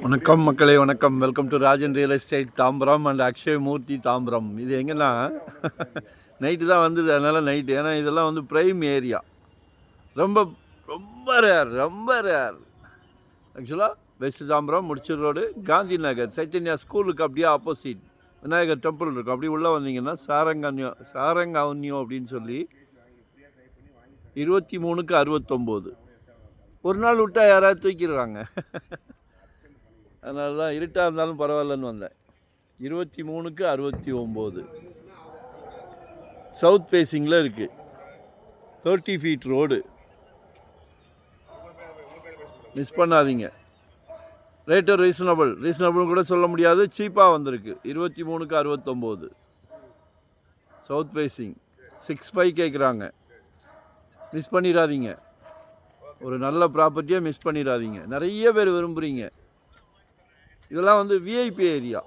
வணக்கம் மக்களே, வணக்கம். Welcome to Rajan real estate Tambaram and Akshay Murthy Tambaram. இது எங்கன்னா நைட்டு தான் வந்தது, அதனால் நைட்டு. ஏன்னா இதெல்லாம் வந்து ப்ரைம் ஏரியா, ரொம்ப ரொம்ப ரேர். ஆக்சுவலாக வெஸ்ட் தாம்பரம், முடிச்சூர் ரோடு, காந்தி நகர், சைத்தன்யா ஸ்கூலுக்கு அப்படியே ஆப்போசிட் விநாயகர் டெம்பிள் இருக்கும். அப்படி உள்ளே வந்தீங்கன்னா சாரங் அவென்யூ அப்படின்னு சொல்லி 23க்கு 69. ஒரு நாள் விட்டால் யாராவது தூக்கிடுறாங்க. அதனால தான் இருட்டாக இருந்தாலும் பரவாயில்லன்னு வந்தேன். 23க்கு 69 சவுத் ஃபேஸிங்கில் இருக்குது. 30 ஃபீட் ரோடு, மிஸ் பண்ணாதீங்க. ரேட்டு ரீசனபிள் கூட சொல்ல முடியாது, சீப்பாக வந்திருக்கு. 23க்கு 69 சவுத் ஃபேஸிங். 6.5 கேட்குறாங்க. மிஸ் பண்ணிடாதீங்க. ஒரு நல்ல ப்ராப்பர்ட்டியை மிஸ் பண்ணிடாதீங்க. நிறைய பேர் விரும்புகிறீங்க. இதெல்லாம் வந்து விஐபி ஏரியா.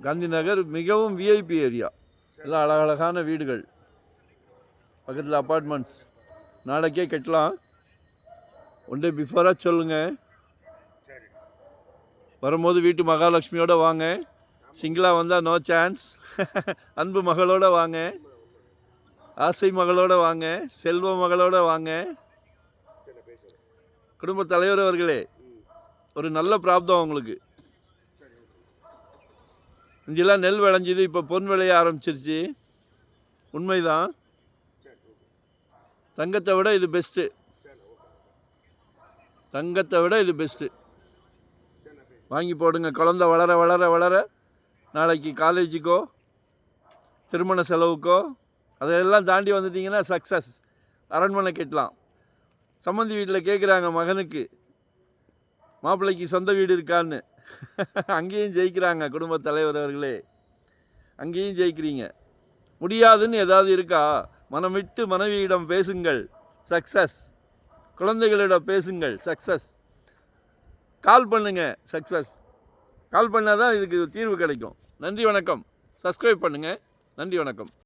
காந்தி நகர் மிகவும் விஐபி ஏரியா. எல்லாம் அழகழகான வீடுகள், பக்கத்தில் அப்பார்ட்மெண்ட்ஸ். நாளைக்கே கட்டலாம். ஒன் டே பிஃபோராக சொல்லுங்கள். வரும்போது வீட்டு மகாலட்சுமியோடு வாங்க. சிங்கிளாக வந்தால் நோ சான்ஸ். அன்பு மகளோடு வாங்க, ஆசை மகளோடு வாங்க, செல்வ மகளோடு வாங்க. குடும்ப தலைவர் அவர்களே, ஒரு நல்ல பிராப்தம் உங்களுக்கு. இங்கெல்லாம் நெல் விளைஞ்சிது, இப்போ பொன் விளைய ஆரம்பிச்சிருச்சு. உண்மைதான். தங்கத்தை விட இது பெஸ்ட்டு. வாங்கி போடுங்க. குழந்தை வளர நாளைக்கு காலேஜுக்கோ திருமண செலவுக்கோ அதையெல்லாம் தாண்டி வந்துட்டிங்கன்னா சக்ஸஸ். அரண்மனை கட்டலாம். சம்மந்தி வீட்டில் கேட்குறாங்க மகனுக்கு, மாப்பிள்ளைக்கு சொந்த வீடு இருக்கான்னு. அங்கேயும் ஜெயிக்கிறாங்க குடும்ப தலைவர் அவர்களே, அங்கேயும் ஜெயிக்கிறீங்க. முடியாதுன்னு ஏதாவது இருக்கா? மனம் விட்டு மனைவியிடம் பேசுங்கள், சக்ஸஸ். குழந்தைகளிடம் பேசுங்கள், சக்ஸஸ். கால் பண்ணுங்க, சக்ஸஸ். கால் பண்ணால் தான் இதுக்கு தீர்வு கிடைக்கும். நன்றி, வணக்கம். சப்ஸ்கிரைப் பண்ணுங்கள். நன்றி, வணக்கம்.